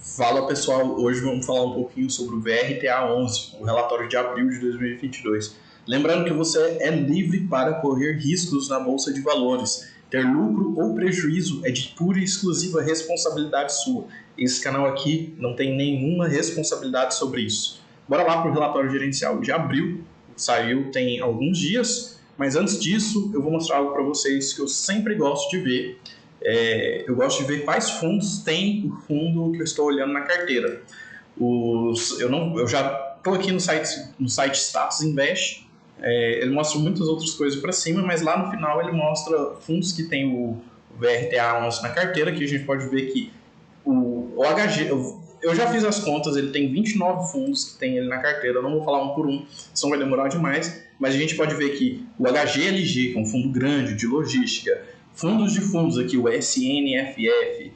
Fala pessoal, hoje vamos falar um pouquinho sobre o VRTA11, o relatório de abril de 2022. Lembrando que você é livre para correr riscos na Bolsa de Valores. Ter lucro ou prejuízo é de pura e exclusiva responsabilidade sua. Esse canal aqui não tem nenhuma responsabilidade sobre isso. Bora lá para o relatório gerencial de abril, saiu tem alguns dias, mas antes disso eu vou mostrar algo para vocês que eu sempre gosto de ver. Eu gosto de ver quais fundos tem o fundo que eu estou olhando na carteira. Eu já estou aqui no site Status Invest. Ele mostra muitas outras coisas para cima, mas lá no final ele mostra fundos que tem o VRTA11 na carteira, que a gente pode ver que o HG... Eu já fiz as contas, ele tem 29 fundos que tem ele na carteira, eu não vou falar um por um, senão vai demorar demais, mas a gente pode ver que o HGLG, que é um fundo grande de logística, fundos de fundos aqui, o SNFF,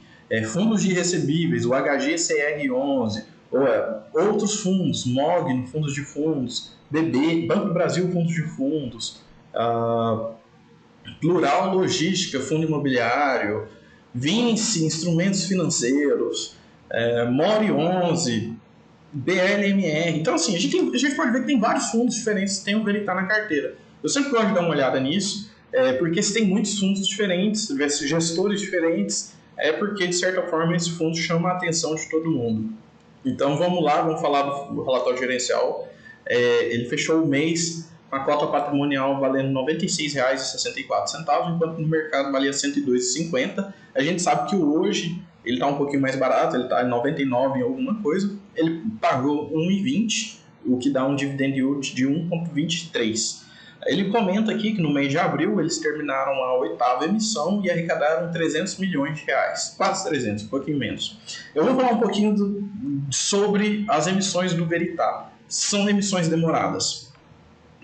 fundos de recebíveis, o HGCR11, outros fundos, Mogno, fundos de fundos, BB, Banco do Brasil, fundos de fundos, Plural Logística, fundo imobiliário, Vinci, instrumentos financeiros, Mori 11, BLMR. Então, assim, a gente pode ver que tem vários fundos diferentes que tem o Veritá na carteira. Eu sempre gosto de dar uma olhada nisso, porque se tem muitos fundos diferentes, gestores diferentes, porque, de certa forma, esse fundo chama a atenção de todo mundo. Então, vamos lá, vamos falar do relatório gerencial. Ele fechou o mês com a cota patrimonial valendo R$ 96,64, enquanto no mercado valia R$ 102,50. A gente sabe que hoje ele está um pouquinho mais barato, ele está em 99 em alguma coisa. Ele pagou 1,20, o que dá um dividend yield de 1,23. Ele comenta aqui que no mês de abril eles terminaram a 8ª emissão e arrecadaram 300 milhões de reais. Quase 300, um pouquinho menos. Eu vou falar um pouquinho sobre as emissões do Veritá. São emissões demoradas.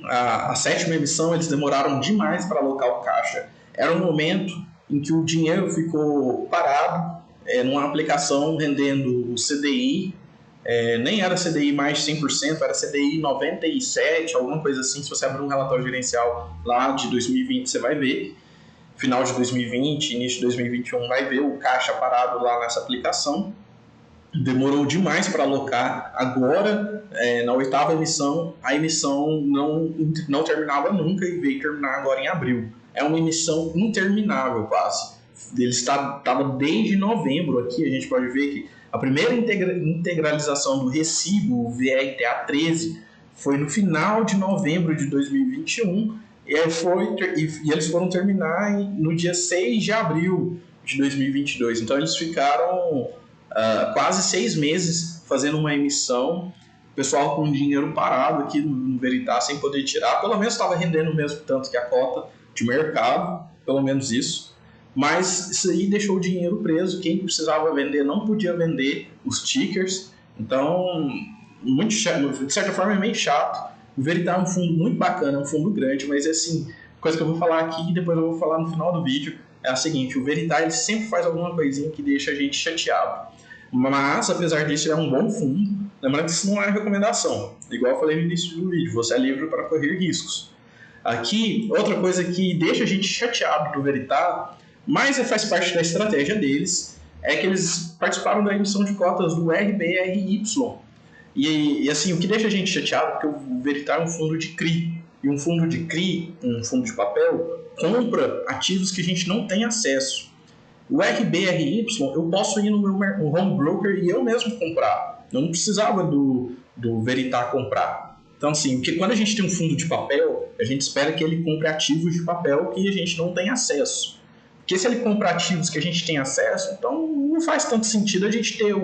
A 7ª emissão eles demoraram demais para alocar o caixa. Era um momento em que o dinheiro ficou parado numa aplicação rendendo o CDI, nem era CDI mais de 100%, era CDI 97, alguma coisa assim. Se você abrir um relatório gerencial lá de 2020, você vai ver. Final de 2020, início de 2021, vai ver o caixa parado lá nessa aplicação. Demorou demais para alocar. Agora, na 8ª emissão, a emissão não terminava nunca e veio terminar agora em abril. É uma emissão interminável quase. Ele estava desde novembro aqui, a gente pode ver que a primeira integralização do recibo, o VRTA 13, foi no final de novembro de 2021 e eles foram terminar no dia 6 de abril de 2022. Então eles ficaram quase 6 meses fazendo uma emissão, o pessoal com dinheiro parado aqui no Veritá sem poder tirar, pelo menos estava rendendo o mesmo tanto que a cota de mercado, pelo menos isso. Mas isso aí deixou o dinheiro preso, quem precisava vender não podia vender os tickers, então, muito chato, de certa forma é meio chato. O Veritá é um fundo muito bacana, é um fundo grande, mas assim, coisa que eu vou falar aqui e depois eu vou falar no final do vídeo é a seguinte: o Veritá ele sempre faz alguma coisinha que deixa a gente chateado, mas apesar disso ele é um bom fundo. Lembrando que isso não é recomendação, igual eu falei no início do vídeo, você é livre para correr riscos. Aqui, outra coisa que deixa a gente chateado do Veritá, mas faz parte da estratégia deles, é que eles participaram da emissão de cotas do RBRY. E assim, o que deixa a gente chateado é que o Veritá é um fundo de CRI. E um fundo de CRI, um fundo de papel, compra ativos que a gente não tem acesso. O RBRY, eu posso ir no meu home broker e eu mesmo comprar. Eu não precisava do Veritá comprar. Então, assim, porque quando a gente tem um fundo de papel, a gente espera que ele compre ativos de papel que a gente não tem acesso. Porque se ele compra ativos que a gente tem acesso, então não faz tanto sentido a gente ter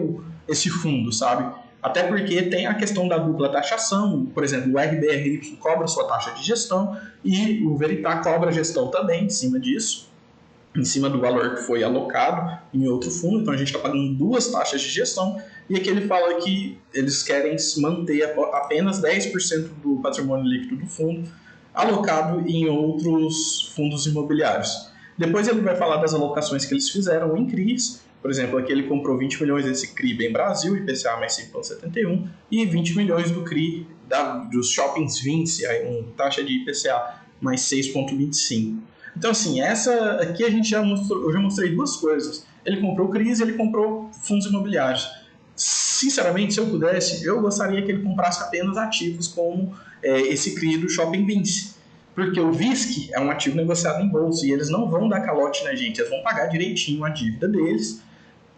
esse fundo, sabe? Até porque tem a questão da dupla taxação. Por exemplo, o RBRY cobra sua taxa de gestão e o Veritá cobra a gestão também em cima disso, em cima do valor que foi alocado em outro fundo. Então a gente está pagando 2 taxas de gestão. E aqui ele fala que eles querem manter apenas 10% do patrimônio líquido do fundo alocado em outros fundos imobiliários. Depois ele vai falar das alocações que eles fizeram em CRIs. Por exemplo, aqui ele comprou 20 milhões desse CRI Bem Brasil, IPCA mais 5,71, e 20 milhões do CRI dos Shoppings Vinci, aí uma taxa de IPCA mais 6,25. Então, assim, essa aqui eu já mostrei 2 coisas. Ele comprou CRIs e ele comprou fundos imobiliários. Sinceramente, se eu pudesse, eu gostaria que ele comprasse apenas ativos como esse CRI do Shopping Vince. Porque o VISC é um ativo negociado em bolsa e eles não vão dar calote na gente, eles vão pagar direitinho a dívida deles,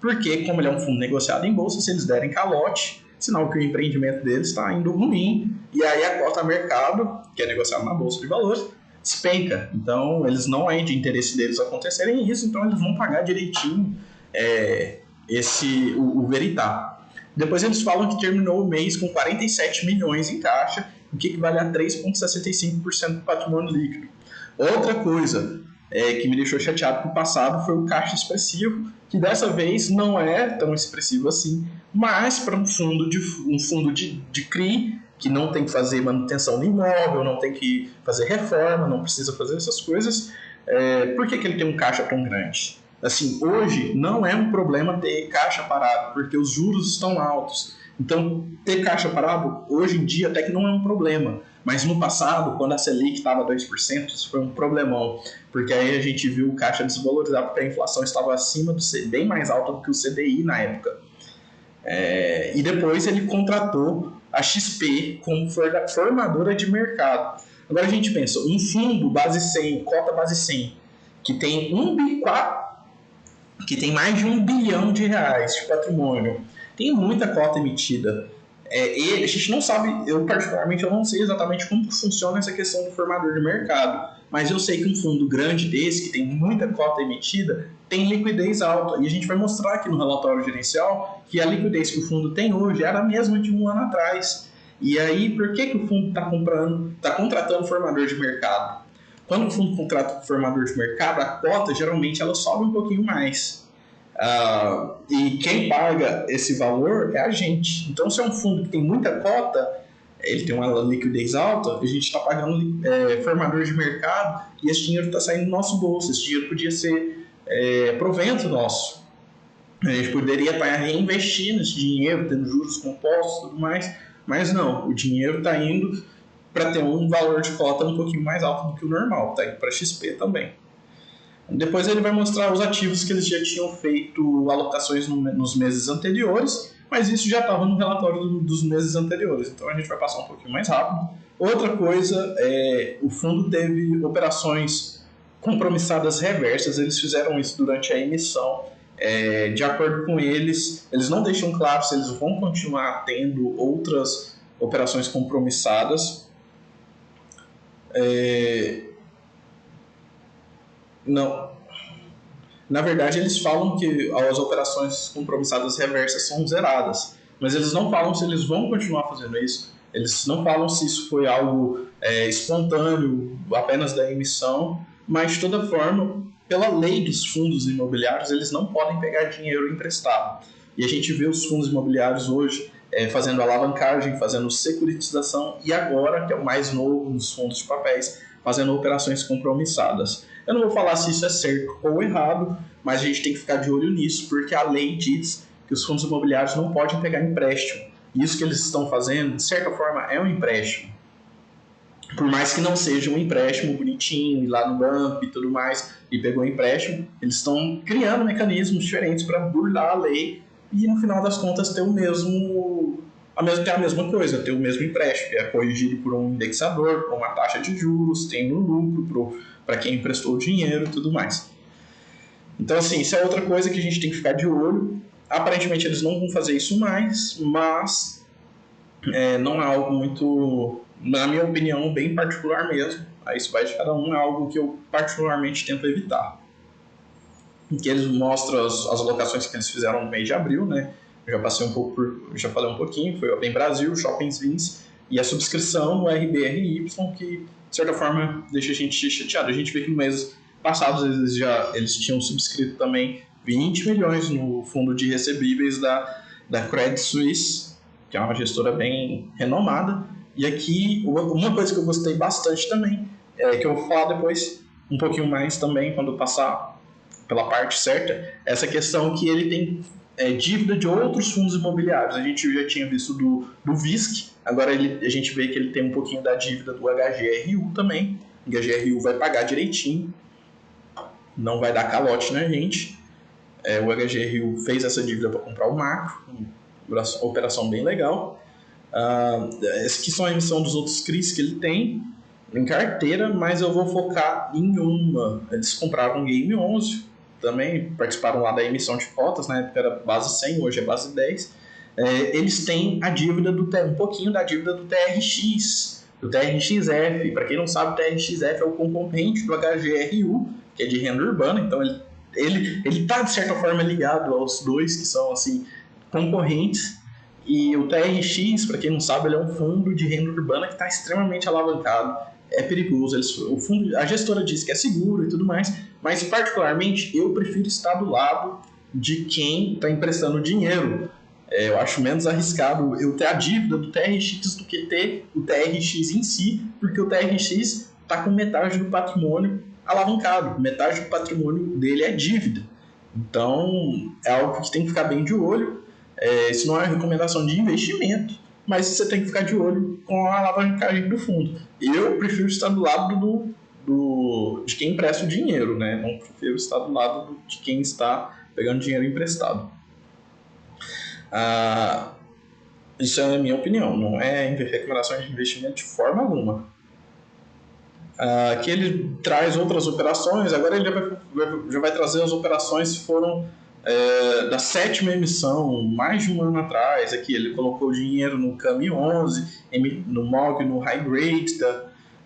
porque como ele é um fundo negociado em bolsa, se eles derem calote, sinal que o empreendimento deles está indo ruim, e aí a cota mercado, que é negociada na bolsa de valores, despenca. Então eles não é de interesse deles acontecerem isso, então eles vão pagar direitinho o Veritá. Depois eles falam que terminou o mês com 47 milhões em caixa, o que equivale a 3,65% do patrimônio líquido. Outra coisa que me deixou chateado com o passado foi o caixa expressivo, que dessa vez não é tão expressivo assim, mas para um fundo de CRI, que não tem que fazer manutenção no imóvel, não tem que fazer reforma, não precisa fazer essas coisas, por que ele tem um caixa tão grande? Assim, hoje não é um problema ter caixa parado, porque os juros estão altos. Então, ter caixa parado, hoje em dia, até que não é um problema. Mas no passado, quando a Selic estava 2%, isso foi um problemão. Porque aí a gente viu o caixa desvalorizar, porque a inflação estava acima do CDI, bem mais alta do que o CDI na época. E depois ele contratou a XP como formadora de mercado. Agora a gente pensa, um fundo base 100, cota base 100, que tem mais de R$1 bilhão de patrimônio, tem muita cota emitida. E a gente não sabe, eu particularmente eu não sei exatamente como funciona essa questão do formador de mercado, mas eu sei que um fundo grande desse, que tem muita cota emitida, tem liquidez alta. E a gente vai mostrar aqui no relatório gerencial que a liquidez que o fundo tem hoje era a mesma de um ano atrás. E aí, por que o fundo está contratando formador de mercado? Quando o fundo contrata formador de mercado, a cota geralmente ela sobe um pouquinho mais. E quem paga esse valor é a gente. Então, se é um fundo que tem muita cota, ele tem uma liquidez alta, a gente está pagando formador de mercado e esse dinheiro está saindo do nosso bolso. Esse dinheiro podia ser provento nosso. A gente poderia estar reinvestindo esse dinheiro, tendo juros compostos e tudo mais, mas não, o dinheiro está indo para ter um valor de cota um pouquinho mais alto do que o normal, está indo para XP também. Depois ele vai mostrar os ativos que eles já tinham feito alocações nos meses anteriores, mas isso já estava no relatório dos meses anteriores, então a gente vai passar um pouquinho mais rápido. Outra coisa, o fundo teve operações compromissadas reversas, eles fizeram isso durante a emissão. De acordo com eles não deixam claro se eles vão continuar tendo outras operações compromissadas. Não. Na verdade, eles falam que as operações compromissadas reversas são zeradas, mas eles não falam se eles vão continuar fazendo isso. Eles não falam se isso foi algo espontâneo, apenas da emissão, mas de toda forma, pela lei dos fundos imobiliários, eles não podem pegar dinheiro emprestado. E a gente vê os fundos imobiliários hoje fazendo alavancagem, fazendo securitização e agora, que é o mais novo nos fundos de papéis, fazendo operações compromissadas. Eu não vou falar se isso é certo ou errado, mas a gente tem que ficar de olho nisso, porque a lei diz que os fundos imobiliários não podem pegar empréstimo. E isso que eles estão fazendo, de certa forma, é um empréstimo. Por mais que não seja um empréstimo bonitinho, ir lá no banco e tudo mais, e pegou empréstimo, eles estão criando mecanismos diferentes para burlar a lei e, no final das contas, ter a mesma coisa, ter o mesmo empréstimo, que é corrigido por um indexador, por uma taxa de juros, tem um lucro para quem emprestou o dinheiro e tudo mais. Então, assim, isso é outra coisa que a gente tem que ficar de olho. Aparentemente, eles não vão fazer isso mais, mas não é algo muito, na minha opinião, bem particular mesmo. Aí isso vai de cada um, é algo que eu particularmente tento evitar. Em que eles mostram as alocações que eles fizeram no mês de abril, né? Eu já falei um pouquinho, foi o Bem Brasil, Shoppings Vince e a subscrição no RBRY, que de certa forma deixa a gente chateado. A gente vê que no mês passado eles tinham subscrito também 20 milhões no fundo de recebíveis da Credit Suisse, que é uma gestora bem renomada. E aqui, uma coisa que eu gostei bastante também, que eu vou falar depois um pouquinho mais também, quando passar pela parte certa, essa questão que ele tem dívida de outros fundos imobiliários. A gente já tinha visto do VISC, agora a gente vê que ele tem um pouquinho da dívida do HGRU também. O HGRU vai pagar direitinho, não vai dar calote na gente. O HGRU fez essa dívida para comprar o Macro, operação bem legal. Essa aqui são a emissão dos outros CRIs que ele tem em carteira, mas eu vou focar em uma. Eles compraram um Game 11, também participaram lá da emissão de cotas, na época era base 100, hoje é base 10. Eles têm a dívida um pouquinho da dívida do TRX, do TRXF. Para quem não sabe, o TRXF é o concorrente do HGRU, que é de renda urbana, então ele está de certa forma ligado aos dois que são assim concorrentes. E o TRX, para quem não sabe, ele é um fundo de renda urbana que está extremamente alavancado. É perigoso. A gestora diz que é seguro e tudo mais, mas particularmente eu prefiro estar do lado de quem está emprestando dinheiro. Eu acho menos arriscado eu ter a dívida do TRX do que ter o TRX em si, porque o TRX está com metade do patrimônio alavancado, metade do patrimônio dele é dívida. Então é algo que tem que ficar bem de olho. Isso não é uma recomendação de investimento, mas você tem que ficar de olho com a alavancagem do fundo. Eu prefiro estar do lado de quem empresta o dinheiro, né? Não prefiro estar do lado de quem está pegando dinheiro emprestado. Isso é a minha opinião, não é recomendação de investimento de forma alguma. Aqui ele traz outras operações, agora ele já vai trazer as operações que foram da 7ª emissão, mais de um ano atrás. Aqui ele colocou dinheiro no CAMI 11, no MOG, no High Grade,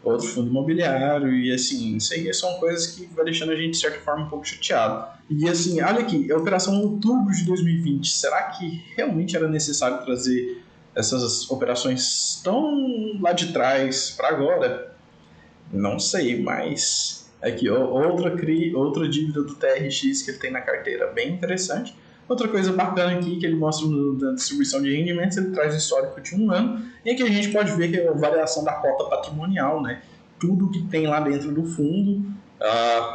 outro fundo imobiliário, e assim, isso aí são coisas que vai deixando a gente de certa forma um pouco chateado. E assim, olha aqui, a operação em outubro de 2020, será que realmente era necessário trazer essas operações tão lá de trás para agora? Não sei, mas aqui outra dívida do TRX que ele tem na carteira, bem interessante. Outra coisa bacana aqui que ele mostra na distribuição de rendimentos, ele traz o histórico de um ano, e aqui a gente pode ver que é a variação da cota patrimonial, né? Tudo que tem lá dentro do fundo,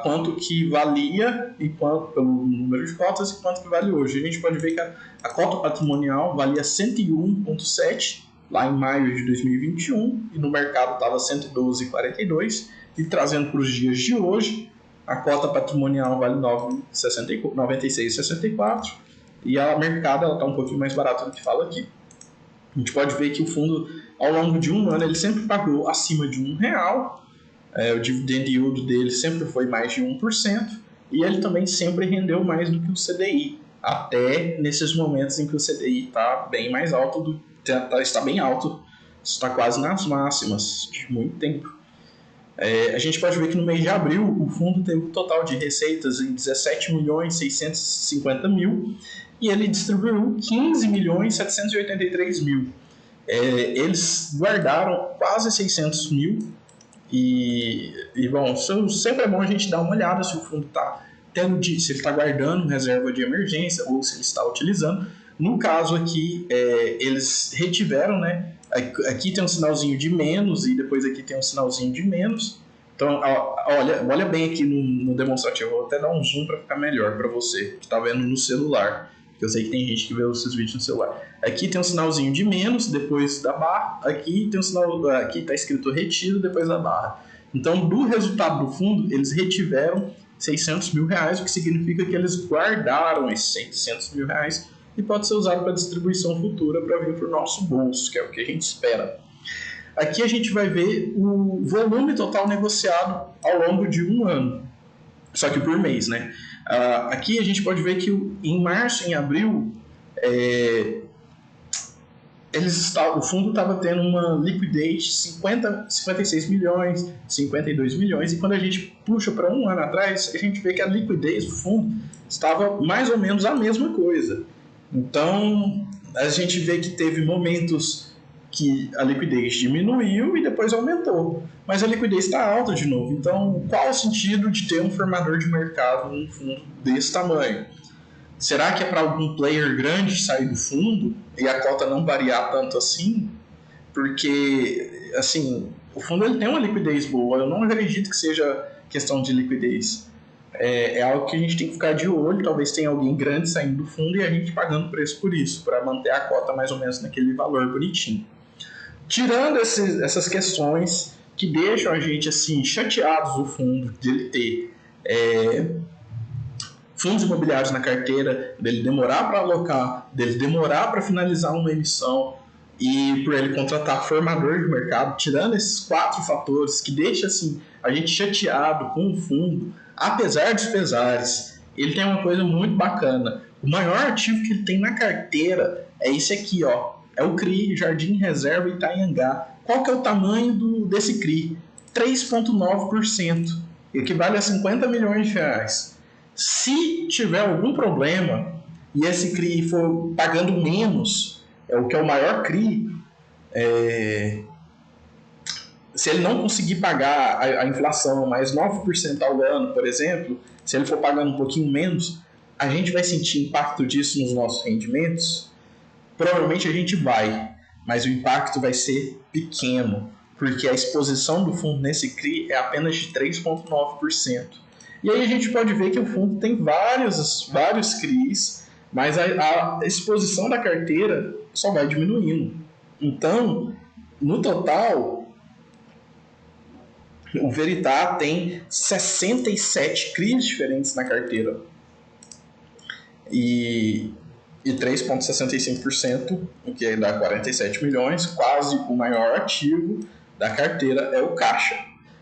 quanto que valia e quanto pelo número de cotas e quanto que vale hoje. A gente pode ver que a cota patrimonial valia 101,7 lá em maio de 2021 e no mercado estava 112,42, e trazendo para os dias de hoje, a cota patrimonial vale 96,64 e a mercado está um pouquinho mais barata do que fala aqui. A gente pode ver que o fundo, ao longo de um ano, ele sempre pagou acima de R$1, o dividend yield dele sempre foi mais de 1%, e ele também sempre rendeu mais do que o CDI, até nesses momentos em que o CDI está bem mais alto, está bem alto, está quase nas máximas de muito tempo. A gente pode ver que no mês de abril o fundo teve um total de receitas em 17.650.000 e ele distribuiu 15.783.000. Eles guardaram quase 600.000 e bom, sempre é bom a gente dar uma olhada se o fundo está se ele está guardando reserva de emergência ou se ele está utilizando. No caso aqui, eles retiveram, né? Aqui tem um sinalzinho de menos e depois aqui tem um sinalzinho de menos. Então, olha bem aqui no demonstrativo. Eu vou até dar um zoom para ficar melhor para você que está vendo no celular, porque eu sei que tem gente que vê os seus vídeos no celular. Aqui tem um sinalzinho de menos depois da barra. Aqui tem um sinal, aqui está escrito retido depois da barra. Então, do resultado do fundo, eles retiveram R$600.000, o que significa que eles guardaram esses R$600.000 e pode ser usado para distribuição futura para vir para o nosso bolso, que é o que a gente espera. Aqui a gente vai ver o volume total negociado ao longo de um ano, só que por mês, né? Aqui a gente pode ver que em março e em abril o fundo estava tendo uma liquidez de 56 milhões, 52 milhões, e quando a gente puxa para um ano atrás, a gente vê que a liquidez do fundo estava mais ou menos a mesma coisa. Então, a gente vê que teve momentos que a liquidez diminuiu e depois aumentou, mas a liquidez está alta de novo. Então, qual o sentido de ter um formador de mercado num fundo desse tamanho? Será que é para algum player grande sair do fundo e a cota não variar tanto assim? Porque, assim, o fundo ele tem uma liquidez boa, eu não acredito que seja questão de liquidez. É algo que a gente tem que ficar de olho, talvez tenha alguém grande saindo do fundo e a gente pagando preço por isso, para manter a cota mais ou menos naquele valor bonitinho. Tirando essas questões que deixam a gente assim chateados do fundo, dele ter fundos imobiliários na carteira, dele demorar para alocar, dele demorar para finalizar uma emissão e por ele contratar formador de mercado, tirando esses 4 fatores que deixa assim, a gente chateado com o fundo, apesar dos pesares, ele tem uma coisa muito bacana. O maior ativo que ele tem na carteira é esse aqui, ó. É o CRI, Jardim Reserva Itanhangá. Qual que é o tamanho desse CRI? 3,9%. Equivale a 50 milhões de reais. Se tiver algum problema e esse CRI for pagando menos, o que é o maior CRI, se ele não conseguir pagar a inflação mais 9% ao ano, por exemplo, se ele for pagando um pouquinho menos, a gente vai sentir impacto disso nos nossos rendimentos? Provavelmente a gente vai, mas o impacto vai ser pequeno, porque a exposição do fundo nesse CRI é apenas de 3,9%. E aí a gente pode ver que o fundo tem vários CRIs, mas a exposição da carteira só vai diminuindo. Então, no total, o Veritá tem 67 CRIs diferentes na carteira. E 3,65%, o que dá 47 milhões, quase o maior ativo da carteira é o caixa.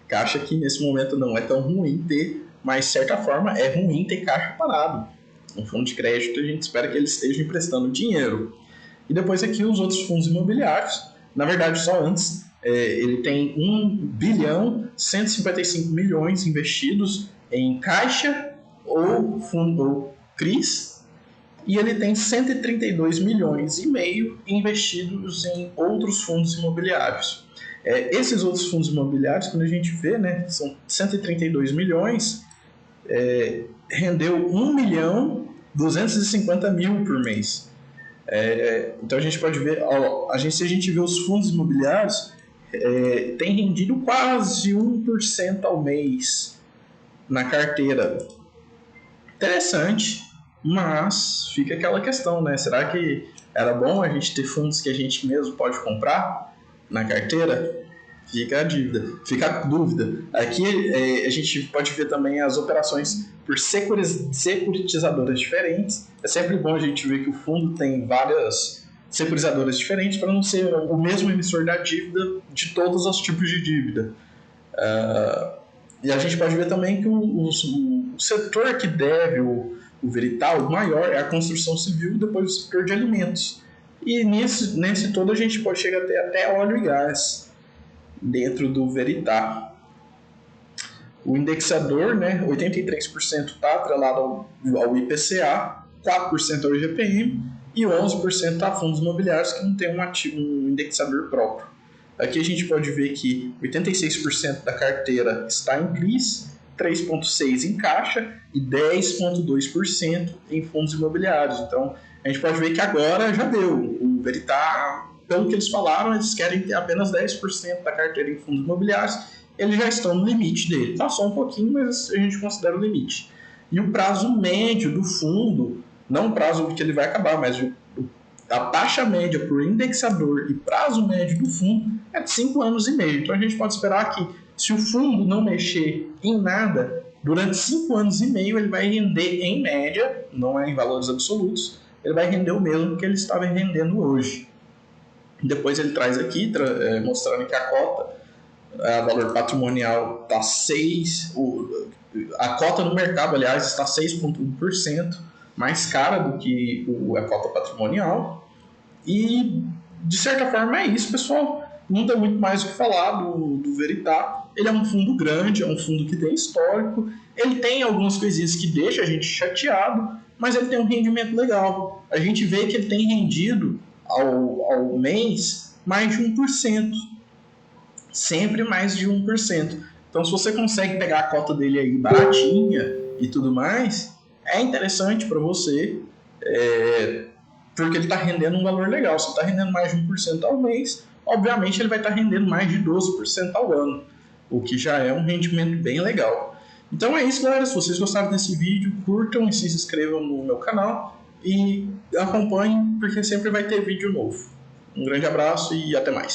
Caixa que nesse momento não é tão ruim ter, mas de certa forma é ruim ter caixa parado. No fundo de crédito a gente espera que eles estejam emprestando dinheiro. E depois aqui os outros fundos imobiliários, na verdade só antes, ele tem 1.155 bilhões investidos em caixa ou fundo CRIs, e ele tem 132 milhões e meio investidos em outros fundos imobiliários. Esses outros fundos imobiliários, quando a gente vê, né, são 132 milhões, rendeu 1.250.000 por mês. Então a gente pode ver, se a gente vê os fundos imobiliários, tem rendido quase 1% ao mês na carteira. Interessante, mas fica aquela questão, né? Será que era bom a gente ter fundos que a gente mesmo pode comprar na carteira? Fica a dúvida. Aqui a gente pode ver também as operações por securitizadoras diferentes. É sempre bom a gente ver que o fundo tem várias securitizadoras diferentes para não ser o mesmo emissor da dívida de todos os tipos de dívida. E a gente pode ver também que o setor que deve o Veritá, o maior, é a construção civil e depois o setor de alimentos. E nesse todo a gente pode chegar até óleo e gás dentro do Veritá. O indexador, né, 83% está atrelado ao IPCA, 4% ao IGPM e 11% a fundos imobiliários que não tem um indexador próprio. Aqui a gente pode ver que 86% da carteira está em CRIs, 3,6% em caixa e 10,2% em fundos imobiliários. Então, a gente pode ver que agora já deu. O Veritá, pelo que eles falaram, eles querem ter apenas 10% da carteira em fundos imobiliários. Eles já estão no limite dele. Passou um pouquinho, mas a gente considera o limite. E o prazo médio do fundo, não o prazo que ele vai acabar, mas a taxa média por indexador e prazo médio do fundo é de 5 anos e meio. Então a gente pode esperar que, se o fundo não mexer em nada, durante 5 anos e meio ele vai render em média, não é em valores absolutos, ele vai render o mesmo que ele estava rendendo hoje. Depois ele traz aqui, mostrando que a cota, a valor patrimonial está 6%, a cota no mercado, aliás, está 6,1%, mais cara do que a cota patrimonial. E, de certa forma, é isso, pessoal. Não tem muito mais o que falar do Veritá. Ele é um fundo grande, é um fundo que tem histórico. Ele tem algumas coisinhas que deixam a gente chateado, mas ele tem um rendimento legal. A gente vê que ele tem rendido ao mês mais de 1%. Sempre mais de 1%. Então, se você consegue pegar a cota dele aí baratinha e tudo mais, é interessante para você, porque ele está rendendo um valor legal. Se está rendendo mais de 1% ao mês, obviamente ele vai estar rendendo mais de 12% ao ano, o que já é um rendimento bem legal. Então é isso, galera. Se vocês gostaram desse vídeo, curtam e se inscrevam no meu canal e acompanhem, porque sempre vai ter vídeo novo. Um grande abraço e até mais.